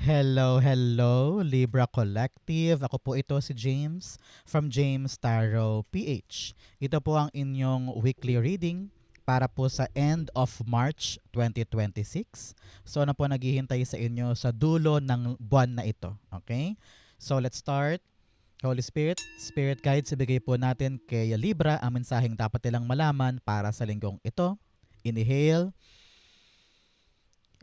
Hello, hello, Libra Collective. Ako po ito si James from James Tarot PH. Ito po ang inyong weekly reading para po sa end of March 2026. So na po naghihintay sa inyo sa dulo ng buwan na ito. Okay? So let's start. Holy Spirit, Spirit Guides, ibigay po natin kay Libra ang mensaheng dapat nilang malaman para sa linggong ito. Inhale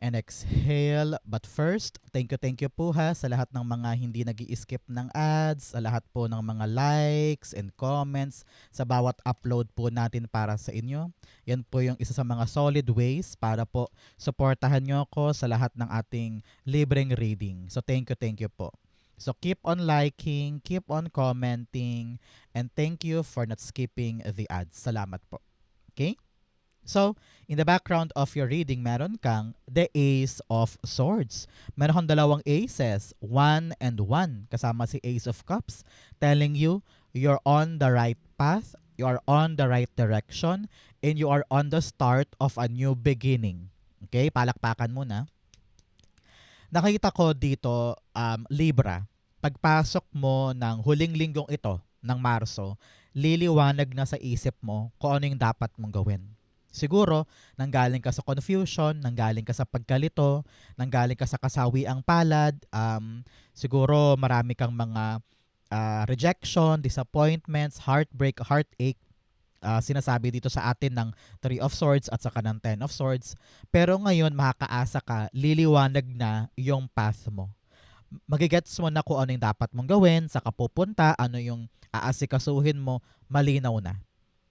and exhale. But first, thank you po ha sa lahat ng mga hindi nag-i-skip ng ads, sa lahat po ng mga likes and comments, sa bawat upload po natin para sa inyo. Yan po yung isa sa mga solid ways para po supportahan nyo ako sa lahat ng ating libreng reading. So thank you po. So keep on liking, keep on commenting, and thank you for not skipping the ads. Salamat po. Okay? So, in the background of your reading, meron kang the Ace of Swords. Meron kang dalawang aces, 1 and 1, kasama si Ace of Cups, telling you you're on the right path, you are on the right direction, and you are on the start of a new beginning. Okay, palakpakan muna. Nakita ko dito, Libra, pagpasok mo ng huling linggong ito ng Marso, liliwanag na sa isip mo kung ano yung dapat mong gawin. Siguro, nanggaling ka sa confusion, nanggaling ka sa pagkalito, nanggaling ka sa kasawiang palad, siguro marami kang mga rejection, disappointments, heartbreak, heartache, sinasabi dito sa atin ng Three of Swords at saka ng Ten of Swords. Pero ngayon, makakaasa ka, liliwanag na yung path mo. Magigets mo na kung ano yung dapat mong gawin, saka pupunta, ano yung aasikasuhin mo, malinaw na.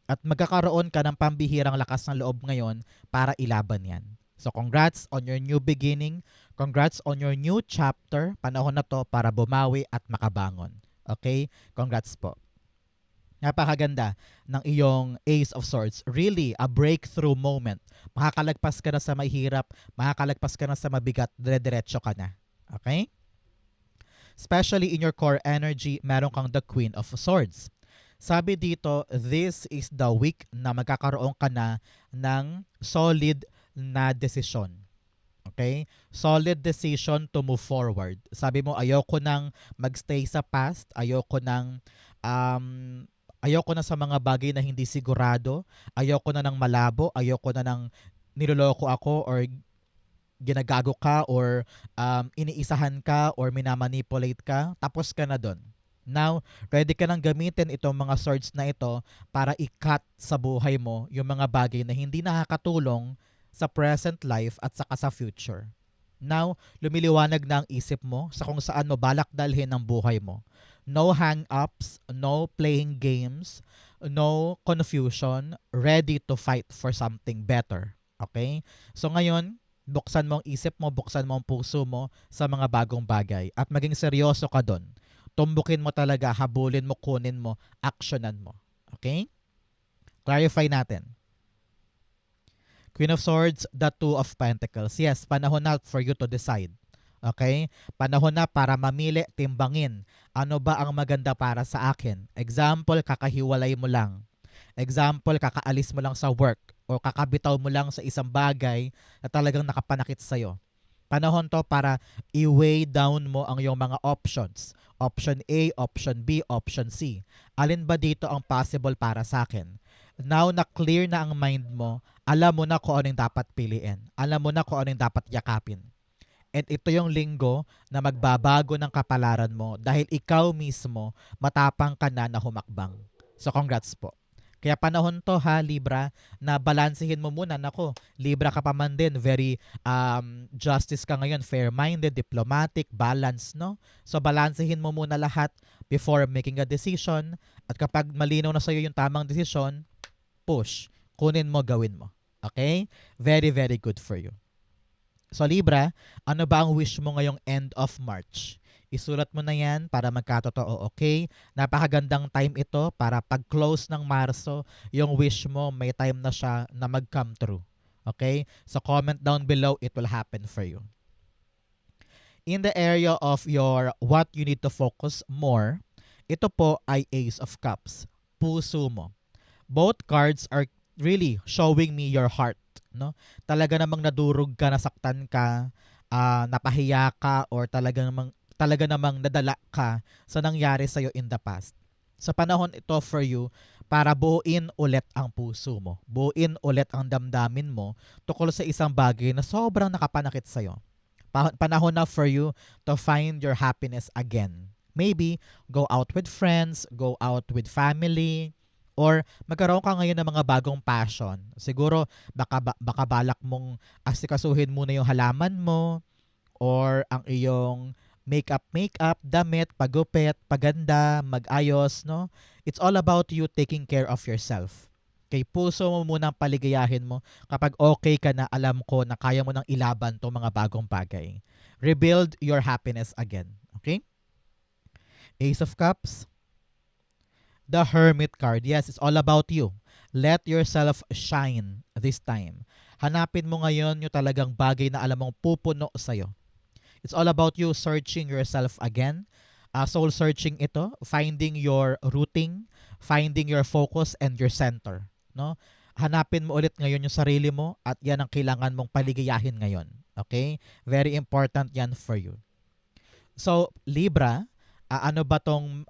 At magkakaroon ka ng pambihirang lakas ng loob ngayon para ilaban yan. So congrats on your new beginning. Congrats on your new chapter. Panahon na to para bumawi at makabangon. Okay? Congrats po. Napakaganda ng iyong Ace of Swords. Really, a breakthrough moment. Makakalagpas ka na sa mahirap, makakalagpas ka na sa mabigat, dire-diretso ka na. Okay? Especially in your core energy, meron kang the Queen of Swords. Sabi dito, this is the week na magkakaroon ka na ng solid na desisyon. Okay? Solid decision to move forward. Sabi mo, ayoko nang magstay sa past, ayoko nang sa mga bagay na hindi sigurado, ayoko na ng malabo, ayoko na ng niloloko ako or ginagago ka or iniisahan ka or minamanipulate ka, tapos ka na doon. Now, ready ka nang gamitin itong mga swords na ito para i-cut sa buhay mo yung mga bagay na hindi nakakatulong sa present life at saka sa future. Now, lumiliwanag na ang isip mo sa kung saan mo balak dalhin ang buhay mo. No hang-ups, no playing games, no confusion, ready to fight for something better. Okay? So ngayon, buksan mo ang isip mo, buksan mo ang puso mo sa mga bagong bagay at maging seryoso ka doon. Tumbukin mo talaga, habulin mo, kunin mo, actionan mo. Okay? Clarify natin. Queen of Swords, the Two of Pentacles. Yes, panahon na for you to decide. Okay? Panahon na para mamili, timbangin. Ano ba ang maganda para sa akin? Example, kakahiwalay mo lang. Example, kakaalis mo lang sa work o kakabitaw mo lang sa isang bagay na talagang nakapanakit sa'yo. Panahon to para i-weigh down mo ang iyong mga options. Option A, option B, option C. Alin ba dito ang possible para sa akin? Now na clear na ang mind mo, alam mo na kung anong dapat piliin. Alam mo na kung anong dapat yakapin. And ito yung linggo na magbabago ng kapalaran mo dahil ikaw mismo matapang ka na humakbang. So congrats po. Kaya panahon to ha, Libra, na balansehin mo muna. Nako, Libra ka pa man din. Very justice ka ngayon. Fair-minded, diplomatic, balance, no? So balansehin mo muna lahat before making a decision. At kapag malinaw na sa'yo yung tamang decision, push. Kunin mo, gawin mo. Okay? Very, very good for you. So Libra, ano ba ang wish mo ngayong end of March? Isulat mo na yan para magkatotoo, okay? Napakagandang time ito para pag-close ng Marso, yung wish mo, may time na siya na mag-come true. Okay? So comment down below, it will happen for you. In the area of your what you need to focus more, ito po ay Ace of Cups. Puso mo. Both cards are really showing me your heart. No? Talaga namang nadurog ka, nasaktan ka, napahiya ka or talaga namang nadala ka sa nangyari sa'yo in the past. Sa panahon ito for you para buuin ulit ang puso mo. Buuin ulit ang damdamin mo tungkol sa isang bagay na sobrang nakapanakit sa'yo. Panahon na for you to find your happiness again. Maybe go out with friends, go out with family, or magkaroon ka ngayon ng mga bagong passion. Siguro baka balak mong asikasuhin muna yung halaman mo or ang iyong makeup, damit, pagupit, paganda, mag-ayos, no? It's all about you taking care of yourself. Kay puso mo muna ang paligayahin mo kapag okay ka na, alam ko na kaya mo nang ilaban tong mga bagong bagay. Rebuild your happiness again. Okay? Ace of Cups. The Hermit card. Yes, it's all about you. Let yourself shine this time. Hanapin mo ngayon yung talagang bagay na alam mong pupuno sa'yo. It's all about you searching yourself again. Soul searching ito. Finding your rooting, finding your focus and your center. No? Hanapin mo ulit ngayon yung sarili mo at yan ang kailangan mong paligayahin ngayon. Okay? Very important yan for you. So, Libra, ano ba tong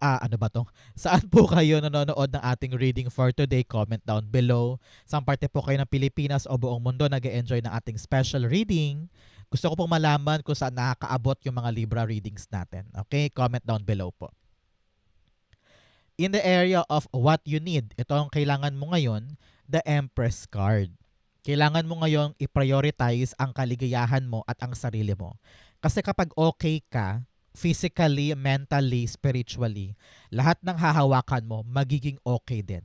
saan po kayo nanonood ng ating reading for today? Comment down below. Saan parte po kayo ng Pilipinas o buong mundo nag-e-enjoy ng ating special reading? Gusto ko pong malaman kung saan nakakaabot yung mga Libra readings natin. Okay? Comment down below po. In the area of what you need, ito ang kailangan mo ngayon, the Empress card. Kailangan mo ngayon i-prioritize ang kaligayahan mo at ang sarili mo. Kasi kapag okay ka, physically, mentally, spiritually, lahat ng hahawakan mo magiging okay din.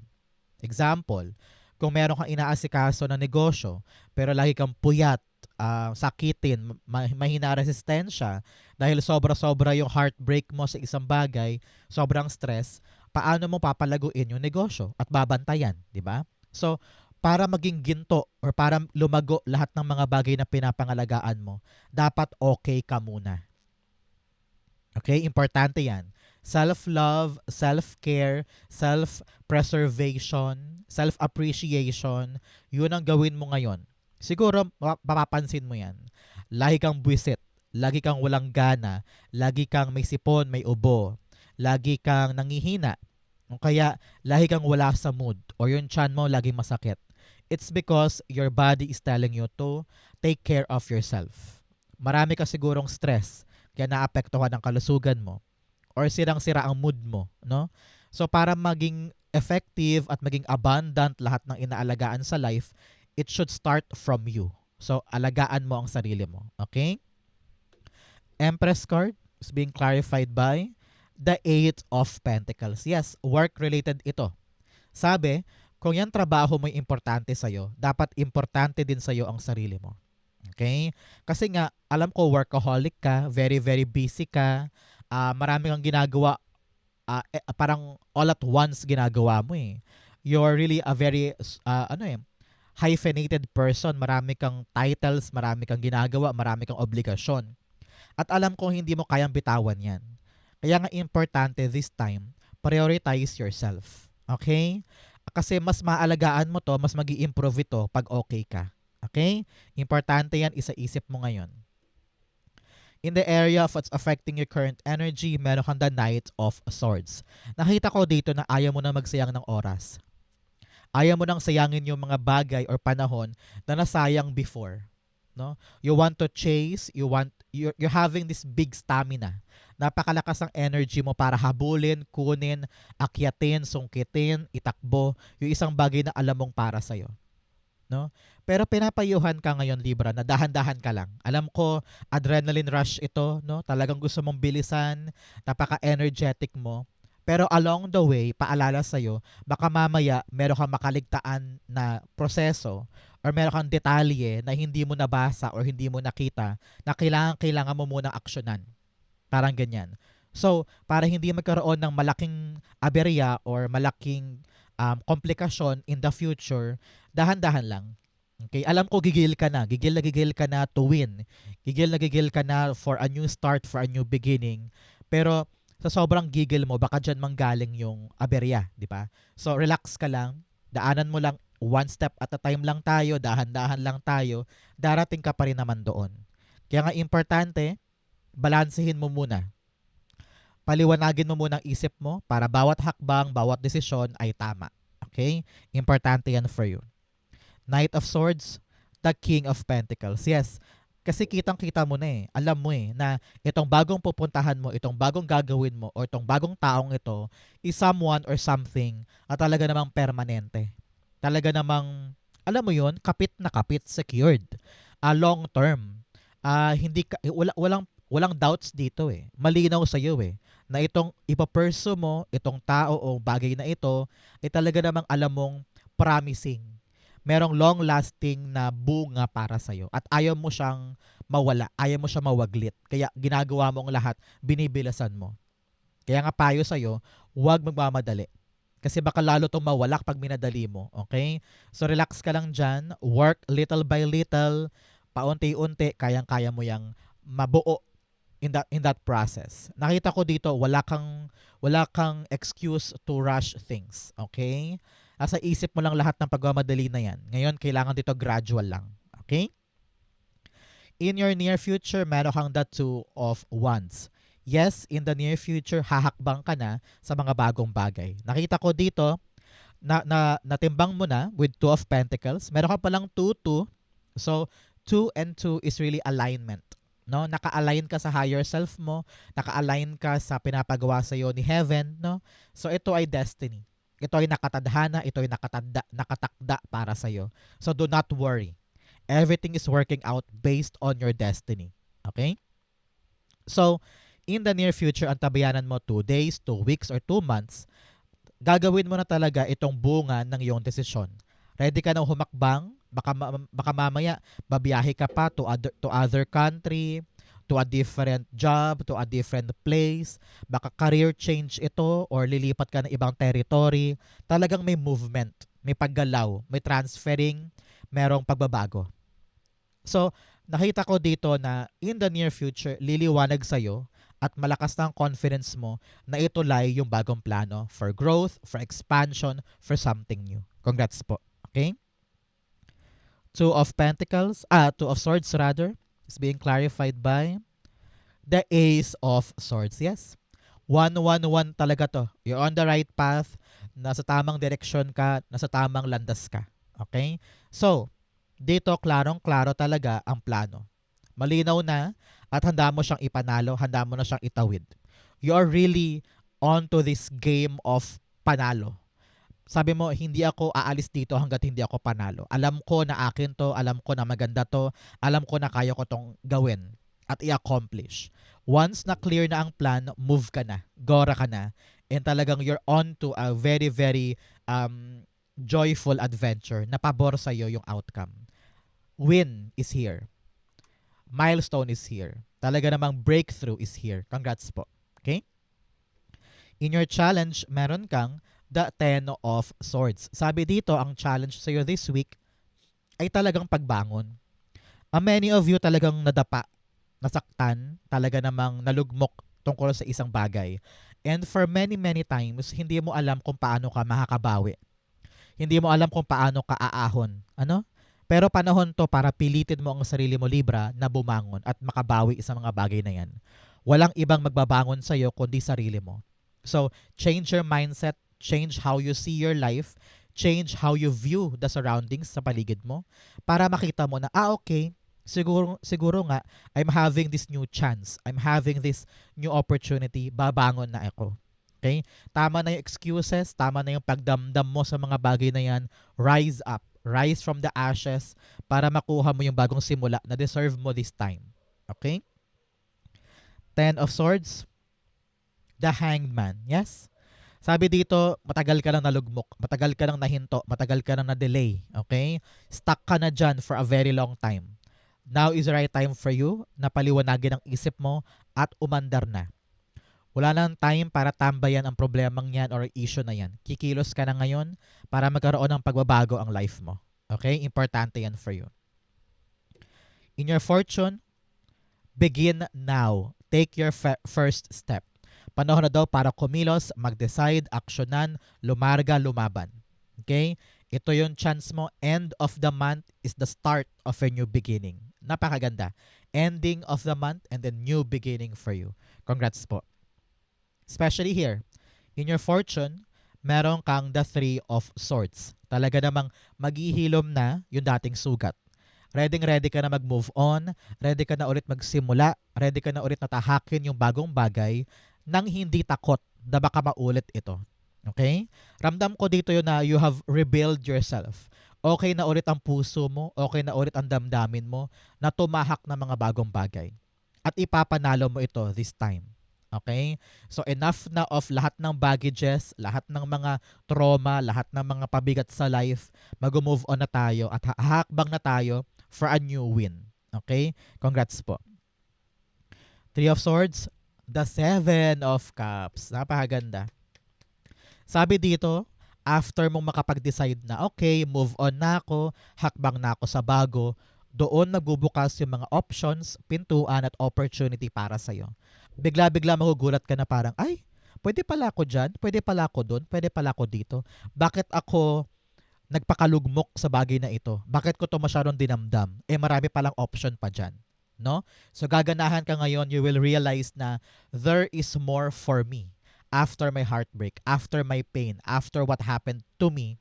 Example, kung meron kang inaasikaso na negosyo, pero lagi kang puyat, sakitin, mahina resistensya, dahil sobra-sobra yung heartbreak mo sa isang bagay, sobrang stress, paano mo papalaguin yung negosyo at babantayan, di ba? So, para maging ginto or para lumago lahat ng mga bagay na pinapangalagaan mo, dapat okay ka muna. Okay? Importante yan. Self-love, self-care, self-preservation, self-appreciation, yun ang gawin mo ngayon. Siguro, mapapansin mo yan. Lagi kang buwisit, lagi kang walang gana, lagi kang may sipon, may ubo, lagi kang nangihina, o kaya lagi kang wala sa mood, or yung tiyan mo laging masakit. It's because your body is telling you to take care of yourself. Marami ka sigurong stress, kaya naapektuhan ang kalusugan mo or sirang-sira ang mood mo, no? So para maging effective at maging abundant lahat ng inaalagaan sa life, it should start from you. So alagaan mo ang sarili mo, okay? Empress card is being clarified by the Eight of Pentacles. Yes, work-related ito. Sabi, kung yan trabaho mo yung importante sa'yo, dapat importante din sa'yo ang sarili mo. Okay? Kasi nga, alam ko workaholic ka, very very busy ka, marami kang ginagawa, parang all at once ginagawa mo eh. You're really a very, hyphenated person, marami kang titles, marami kang ginagawa, marami kang obligasyon. At alam ko hindi mo kayang bitawan yan. Kaya nga importante this time, prioritize yourself. Okay? Kasi mas maalagaan mo to, mas magi-improve ito pag okay ka. Okay? Importante yan, isa-isip mo ngayon. In the area of what's affecting your current energy, meron kang the Knight of Swords. Nakita ko dito na ayaw mo na magsayang ng oras. Ayaw mo nang sayangin yung mga bagay or panahon na nasayang before. No? You want to chase, you're having this big stamina. Napakalakas ang energy mo para habulin, kunin, akyatin, sungkitin, itakbo yung isang bagay na alam mong para sa'yo. No? Pero pinapayuhan ka ngayon, Libra, na dahan-dahan ka lang. Alam ko, adrenaline rush ito, no? Talagang gusto mong bilisan, napaka-energetic mo. Pero along the way, paalala sa'yo, baka mamaya meron kang makaligtaan na proseso or meron kang detalye na hindi mo nabasa or hindi mo nakita na kailangan mo munang aksyonan. Parang ganyan. So, para hindi magkaroon ng malaking aberya or malaking komplikasyon in the future, dahan-dahan lang. Okay, alam ko gigil ka na. Gigil ka na to win. Gigil ka na for a new start, for a new beginning. Pero sa sobrang gigil mo, baka dyan manggaling yung aberya, di ba? So relax ka lang. Daanan mo lang, one step at a time lang tayo, dahan-dahan lang tayo. Darating ka pa rin naman doon. Kaya nga importante, balansehin mo muna. Paliwanagin mo muna ang isip mo para bawat hakbang, bawat desisyon ay tama. Okay? Importante yan for you. Knight of Swords, the King of Pentacles. Yes, kasi kitang-kita mo na alam mo na itong bagong pupuntahan mo, itong bagong gagawin mo, or itong bagong taong ito is someone or something at talaga namang permanente. Talaga namang, alam mo yun, kapit na kapit, secured. Long term. Hindi ka, walang doubts dito Malinaw sa iyo na itong ipaperso mo, itong tao o bagay na ito, ay talaga namang alam mong promising. Merong long-lasting na bunga para sa'yo at ayaw mo siyang mawala, ayaw mo siya mawaglit. Kaya ginagawa mo ang lahat, binibilasan mo. Kaya nga payo sa'yo, huwag magmamadali. Kasi baka lalo itong mawala pag minadali mo. Okay? So relax ka lang dyan, work little by little, paunti-unti, kayang-kaya mo yang mabuo in that process. Nakita ko dito, wala kang excuse to rush things. Okay? Asa isip mo lang lahat ng pagmamadali na yan. Ngayon, kailangan dito gradual lang. Okay? In your near future, meron kang the Two of Wands. Yes, in the near future, hahakbang ka na sa mga bagong bagay. Nakita ko dito, natimbang mo na with Two of Pentacles. Meron ka palang 2-2. So, 2 and 2 is really alignment. No, naka-align ka sa higher self mo, naka-align ka sa pinapagawa sa iyo ni heaven, no? So ito ay destiny. Ito ay nakatadhana, ito ay nakatakda para sa iyo. So do not worry. Everything is working out based on your destiny. Okay? So, in the near future, ang tabayanan mo 2 days, 2 weeks, or 2 months, gagawin mo na talaga itong bunga ng iyong desisyon. Ready ka na humakbang? Baka mamaya babiyahe ka pa to other country, to a different job, to a different place. Baka career change ito or lilipat ka ng ibang territory. Talagang may movement, may paggalaw, may transferring, merong pagbabago. So, nakita ko dito na in the near future, liliwanag sa'yo at malakas na ang confidence mo na ituloy yung bagong plano for growth, for expansion, for something new. Congrats po. Okay? Two of Swords rather, is being clarified by the Ace of Swords. Yes. 1-1-1 talaga to. You're on the right path. Nasa tamang direksyon ka. Nasa tamang landas ka. Okay? So, dito klarong-klaro talaga ang plano. Malinaw na at handa mo siyang ipanalo. Handa mo na siyang itawid. You're really onto this game of panalo. Sabi mo, hindi ako aalis dito hanggat hindi ako panalo. Alam ko na akin to, alam ko na maganda to, alam ko na kaya ko tong gawin at i-accomplish. Once na clear na ang plan, move ka na, gora ka na, and talagang you're on to a very, very joyful adventure na pabor sa'yo yung outcome. Win is here. Milestone is here. Talaga namang breakthrough is here. Congrats po. Okay? In your challenge, meron kang the Ten of Swords. Sabi dito, ang challenge sa'yo this week ay talagang pagbangon. Many of you talagang nadapa, nasaktan, talaga namang nalugmok tungkol sa isang bagay. And for many, many times, hindi mo alam kung paano ka makakabawi. Hindi mo alam kung paano ka aahon. Ano? Pero panahon to para pilitin mo ang sarili mo, Libra, na bumangon at makabawi sa mga bagay na yan. Walang ibang magbabangon sa'yo kundi sarili mo. So, change your mindset, change how you see your life, change how you view the surroundings sa paligid mo para makita mo na, okay, siguro nga, I'm having this new chance. I'm having this new opportunity. Babangon na ako. Okay? Tama na yung excuses, tama na yung pagdamdam mo sa mga bagay na yan. Rise up. Rise from the ashes para makuha mo yung bagong simula na deserve mo this time. Okay? Ten of Swords, the Hanged Man. Yes? Sabi dito, matagal ka nang nalugmok, matagal ka nang nahinto, matagal ka nang na-delay. Okay? Stuck ka na dyan for a very long time. Now is the right time for you na paliwanagin ang isip mo at umandar na. Wala nang time para tambayan ang problemang yan or issue na yan. Kikilos ka na ngayon para magkaroon ng pagbabago ang life mo. Okay? Importante yan for you. In your fortune, begin now. Take your first step. Panahon na daw para kumilos, mag-decide, aksyonan, lumarga, lumaban. Okay? Ito yung chance mo. End of the month is the start of a new beginning. Napakaganda. Ending of the month and then new beginning for you. Congrats po. Especially here, in your fortune, meron kang the Three of Swords. Talaga namang maghihilom na yung dating sugat. Ready ka na mag-move on, ready ka na ulit magsimula, ready ka na ulit natahakin yung bagong bagay nang hindi takot na baka maulit ito. Okay? Ramdam ko dito yun na you have rebuilt yourself. Okay na ulit ang puso mo, okay na ulit ang damdamin mo na tumahak ng mga bagong bagay. At ipapanalo mo ito this time. Okay? So enough na of lahat ng baggages, lahat ng mga trauma, lahat ng mga pabigat sa life, mag-move on na tayo at hahakbang na tayo for a new win. Okay? Congrats po. Three of Swords, the Seven of Cups. Napakaganda. Sabi dito, after mong makapag-decide na, okay, move on na ako, hakbang na ako sa bago, doon nagbubukas yung mga options, pintuan at opportunity para sa'yo. Bigla-bigla magugulat ka na parang, ay, pwede pala ako dyan, pwede pala ako doon, pwede pala ako dito. Bakit ako nagpakalugmok sa bagay na ito? Bakit ko to masyadong dinamdam? Marami palang option pa dyan. No? So gaganahan ka ngayon, you will realize na there is more for me. After my heartbreak, after my pain, after what happened to me,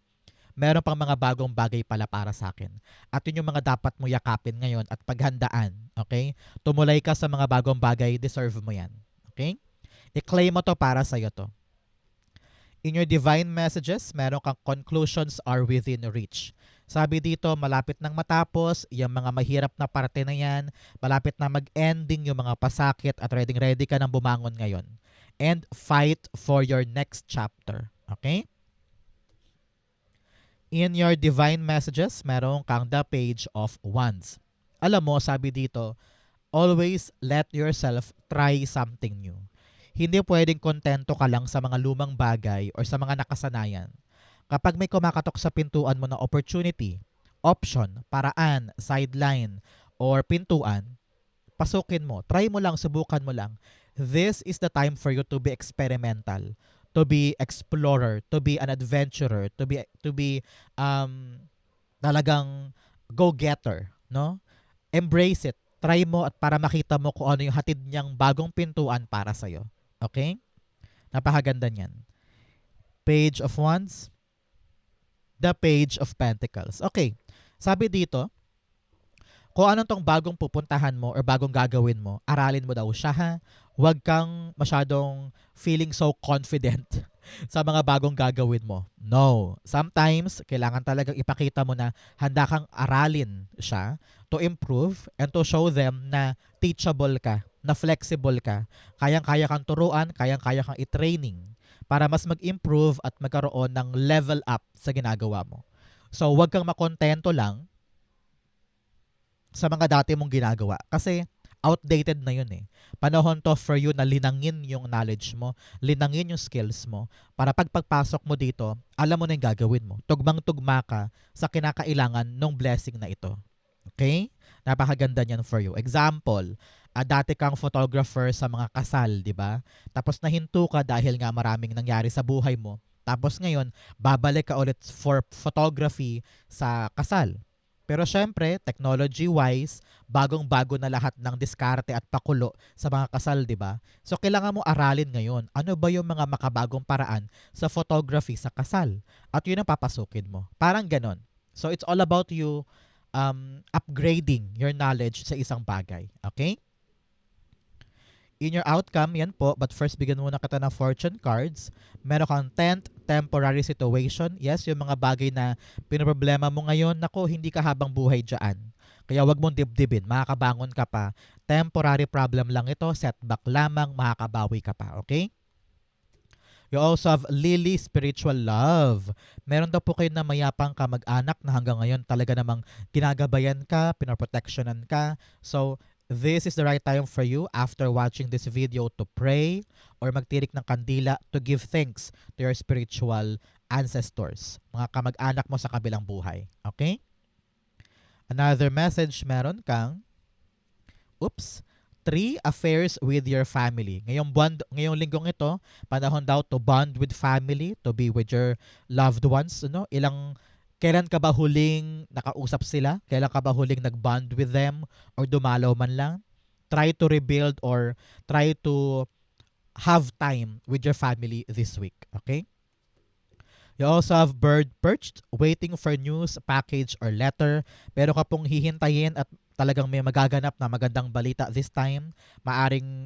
meron pang mga bagong bagay pala para sa akin. At yun yung mga dapat mo yakapin ngayon at paghandaan. Okay? Tumulay ka sa mga bagong bagay, deserve mo yan. Okay? I-claim mo to para sa'yo to. In your divine messages, meron kang conclusions are within reach. Sabi dito, malapit nang matapos, yung mga mahirap na parte na yan, malapit na mag-ending yung mga pasakit at ready ka nang bumangon ngayon. And fight for your next chapter. Okay? In your divine messages, meron kang the Page of Wands. Alam mo, sabi dito, always let yourself try something new. Hindi pwedeng kontento ka lang sa mga lumang bagay or sa mga nakasanayan. Kapag may kumakatok sa pintuan mo na opportunity, option, paraan, sideline, or pintuan, pasukin mo, try mo lang, subukan mo lang. This is the time for you to be experimental, to be explorer, to be an adventurer, to be talagang go-getter, no? Embrace it. Try mo at para makita mo kung ano yung hatid niyang bagong pintuan para sa iyo. Okay? Napakaganda niyan. Page of Wands, the Page of Pentacles. Okay. Sabi dito, kung anong tong bagong pupuntahan mo or bagong gagawin mo, aralin mo daw siya ha. Huwag kang masyadong feeling so confident sa mga bagong gagawin mo. No. Sometimes, kailangan talagang ipakita mo na handa kang aralin siya to improve and to show them na teachable ka, na flexible ka. Kayang-kaya kang turuan, kayang-kaya kang i-training para mas mag-improve at magkaroon ng level up sa ginagawa mo. So, huwag kang makontento lang sa mga dati mong ginagawa. Kasi outdated na yun eh. Panahon to for you na linangin yung knowledge mo, linangin yung skills mo, para pagpasok mo dito, alam mo na yung gagawin mo. Tugmang-tugma ka sa kinakailangan ng blessing na ito. Okay? Napakaganda niyan for you. Example, dati kang photographer sa mga kasal, di ba? Tapos nahinto ka dahil nga maraming nangyari sa buhay mo. Tapos ngayon, babalik ka ulit for photography sa kasal. Pero syempre, technology-wise, bagong-bago na lahat ng diskarte at pakulo sa mga kasal, di ba? So, kailangan mo aralin ngayon, ano ba yung mga makabagong paraan sa photography sa kasal? At yun ang papasukin mo. Parang ganon. So, it's all about you upgrading your knowledge sa isang bagay. Okay? In your outcome, yan po, but first bigyan muna kita ng fortune cards. Meron kang 10th temporary situation. Yes, yung mga bagay na pinoproblema mo ngayon, nako, hindi ka habang buhay dyan. Kaya wag mong dibdibin, makakabangon ka pa. Temporary problem lang ito, setback lamang, makakabawi ka pa, okay? You also have Lily Spiritual Love. Meron daw po kayo na mayapang kamag-anak na hanggang ngayon talaga namang ginagabayan ka, pinoprotectionan ka. So, this is the right time for you after watching this video to pray or magtirik ng kandila to give thanks to your spiritual ancestors, mga kamag-anak mo sa kabilang buhay. Okay? Another message, meron kang 3 affairs with your family. Ngayong linggong ito, panahon daw to bond with family, to be with your loved ones. Ilang Kailan ka ba huling nakausap sila? Kailan ka ba huling nag-bond with them or dumalaw man lang? Try to rebuild or try to have time with your family this week. Okay? You also have bird perched, waiting for news, package, or letter. Pero ka pong hihintayin at talagang may magaganap na magandang balita this time. Maaring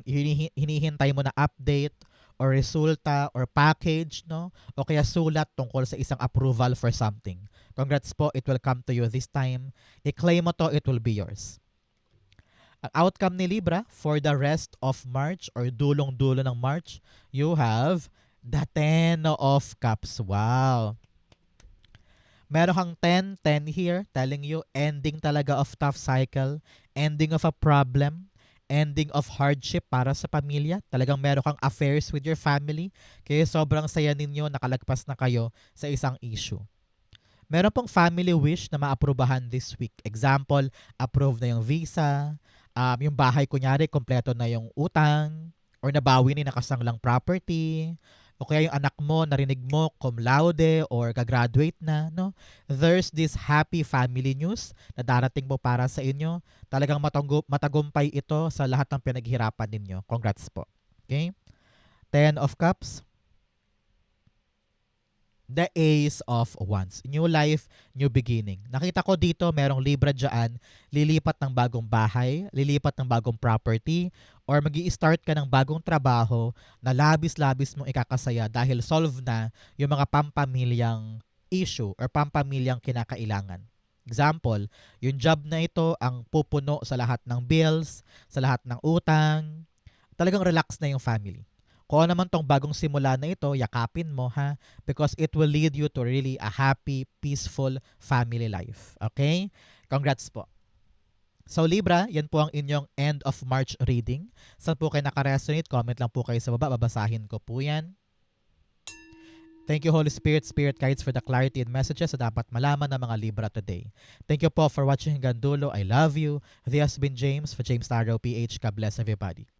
hinihintay mo na update or resulta or package, no? O kaya sulat tungkol sa isang approval for something. Congrats po, it will come to you this time. I-claim mo to, it will be yours. Ang outcome ni Libra for the rest of March or dulong-dulo ng March, you have the 10 of Cups. Wow. Meron kang 10 here telling you ending talaga of tough cycle, ending of a problem, ending of hardship para sa pamilya. Talagang meron kang affairs with your family. Kaya sobrang saya ninyo, nakalagpas na kayo sa isang issue. Meron pong family wish na maaprubahan this week. Example, approve na yung visa, yung bahay kunyari, kompleto na yung utang, or nabawi ni nakasanglang property, o kaya yung anak mo, narinig mo, cum laude, or gagraduate na, no? There's this happy family news na darating po para sa inyo. Talagang matagumpay ito sa lahat ng pinaghirapan ninyo. Congrats po. Okay? 10 of Cups. The Ace of Wands. New life, new beginning. Nakita ko dito, merong Libra dyan, lilipat ng bagong bahay, lilipat ng bagong property, or mag-i-start ka ng bagong trabaho na labis-labis mong ikakasaya dahil solve na yung mga pampamilyang issue or pampamilyang kinakailangan. Example, yung job na ito ang pupuno sa lahat ng bills, sa lahat ng utang. Talagang relax na yung family. Kung ano naman tong bagong simula na ito, yakapin mo ha, because it will lead you to really a happy, peaceful family life. Okay? Congrats po. So Libra, yan po ang inyong end of March reading. Saan po kayo nakaresonate? Comment lang po kayo sa baba, babasahin ko po yan. Thank you Holy Spirit, Spirit Guides for the clarity and messages na dapat malaman ng mga Libra today. Thank you po for watching hanggang dulo. I love you. This has been James for James Taro PH. God bless everybody.